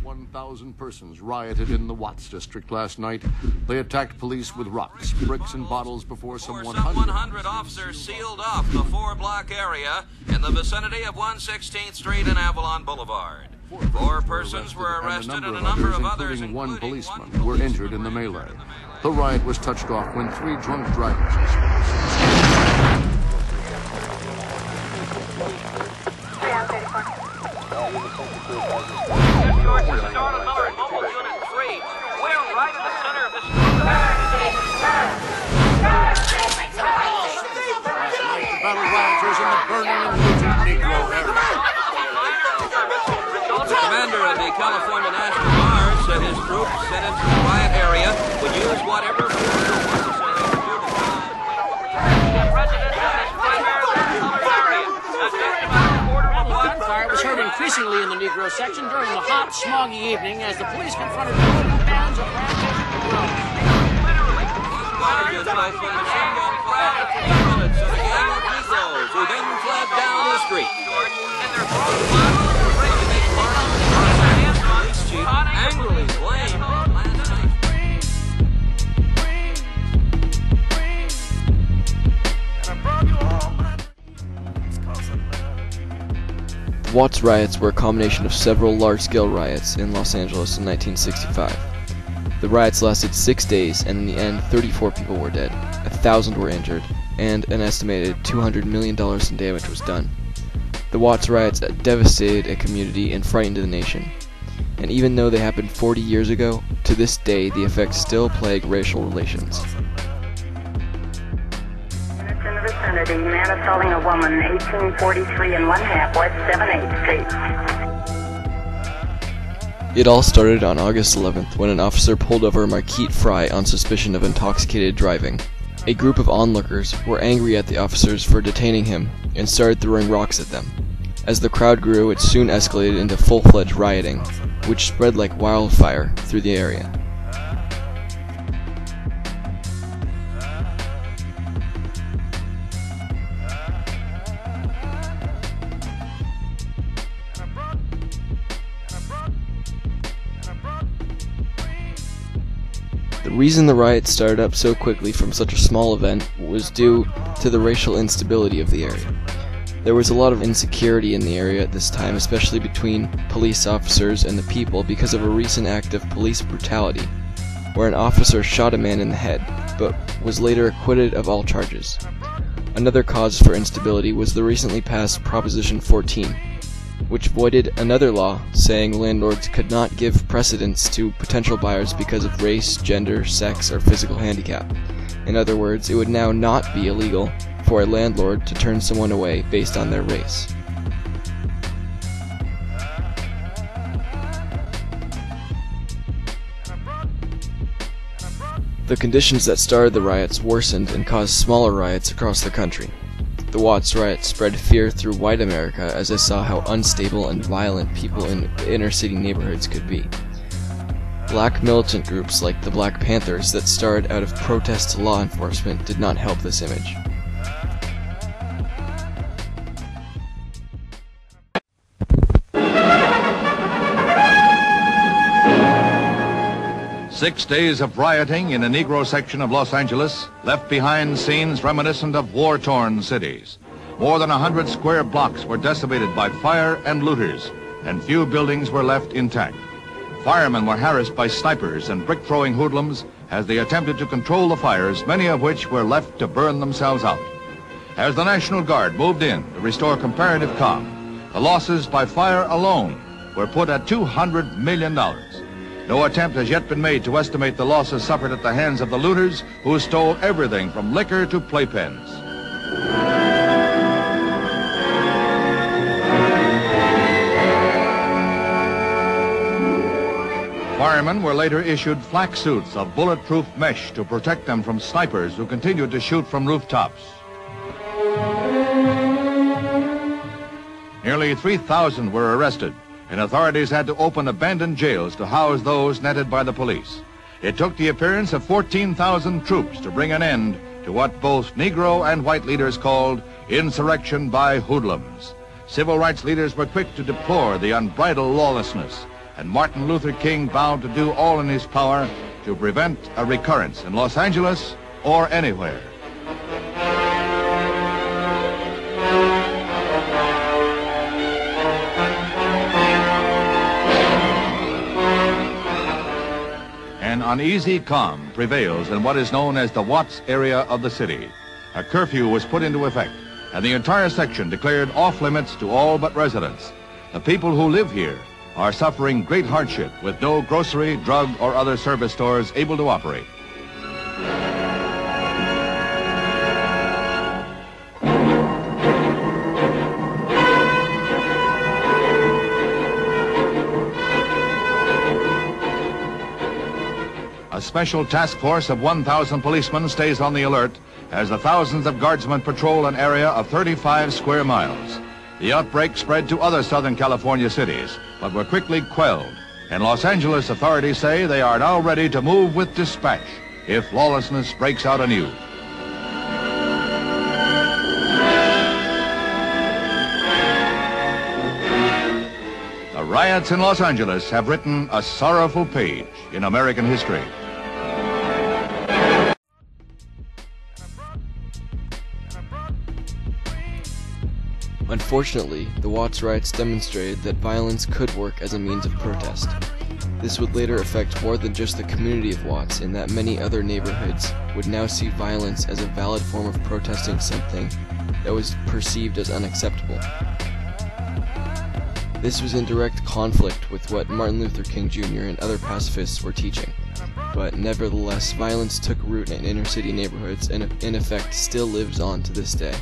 1,000 persons rioted in the Watts district last night. They attacked police with rocks, bricks, and bottles before some 100 officers sealed off the 4-block area in the vicinity of 116th Street and Avalon Boulevard. 4 persons were arrested and a number of others, including one policeman, were injured in the melee. The riot was touched off when 3 drunk drivers... Battle rioters in the burning and looted Negro area. The commander of the California National Guard said his troops sent into the riot area would use whatever force was necessary to do the job. The president of this primarily colored area has justified the order of gunfire was heard increasingly in the Negro section during the hot, smoggy evening as the police confronted loaded bands of rampaging Negroes. Who then fled down the street. Police chief angrily blamed The Watts riots were a combination of several large-scale riots in Los Angeles in 1965. The riots lasted 6 days, and in the end, 34 people were dead, 1,000 were injured, and an estimated $200 million in damage was done. The Watts riots devastated a community and frightened the nation. And even though they happened 40 years ago, to this day the effects still plague racial relations. In the vicinity, man assaulting a woman, 1843 and 1/2 West 7/8 Street. It all started on August 11th when an officer pulled over Marquette Fry on suspicion of intoxicated driving. A group of onlookers were angry at the officers for detaining him and started throwing rocks at them. As the crowd grew, it soon escalated into full-fledged rioting, which spread like wildfire through the area. The reason the riots started up so quickly from such a small event was due to the racial instability of the area. There was a lot of insecurity in the area at this time, especially between police officers and the people because of a recent act of police brutality, where an officer shot a man in the head, but was later acquitted of all charges. Another cause for instability was the recently passed Proposition 14, which voided another law saying landlords could not give precedence to potential buyers because of race, gender, sex, or physical handicap. In other words, it would now not be illegal for a landlord to turn someone away based on their race. The conditions that started the riots worsened and caused smaller riots across the country. The Watts riots spread fear through white America as they saw how unstable and violent people in inner-city neighborhoods could be. Black militant groups like the Black Panthers that started out of protest to law enforcement did not help this image. Six days of rioting in a Negro section of Los Angeles left behind scenes reminiscent of war-torn cities. More than 100 square blocks were decimated by fire and looters, and few buildings were left intact. Firemen were harassed by snipers and brick-throwing hoodlums as they attempted to control the fires, many of which were left to burn themselves out. As the National Guard moved in to restore comparative calm, the losses by fire alone were put at $200 million. No attempt has yet been made to estimate the losses suffered at the hands of the looters who stole everything from liquor to playpens. Firemen were later issued flak suits of bulletproof mesh to protect them from snipers who continued to shoot from rooftops. Nearly 3,000 were arrested, and authorities had to open abandoned jails to house those netted by the police. It took the appearance of 14,000 troops to bring an end to what both Negro and white leaders called insurrection by hoodlums. Civil rights leaders were quick to deplore the unbridled lawlessness and Martin Luther King vowed to do all in his power to prevent a recurrence in Los Angeles or anywhere. An uneasy calm prevails in what is known as the Watts area of the city. A curfew was put into effect, and the entire section declared off limits to all but residents. The people who live here are suffering great hardship with no grocery, drug, or other service stores able to operate. A special task force of 1,000 policemen stays on the alert as the thousands of guardsmen patrol an area of 35 square miles. The outbreak spread to other Southern California cities, but were quickly quelled. In Los Angeles, authorities say they are now ready to move with dispatch if lawlessness breaks out anew. The riots in Los Angeles have written a sorrowful page in American history. Unfortunately, the Watts riots demonstrated that violence could work as a means of protest. This would later affect more than just the community of Watts, in that many other neighborhoods would now see violence as a valid form of protesting something that was perceived as unacceptable. This was in direct conflict with what Martin Luther King Jr. and other pacifists were teaching, but nevertheless, violence took root in inner-city neighborhoods and in effect still lives on to this day.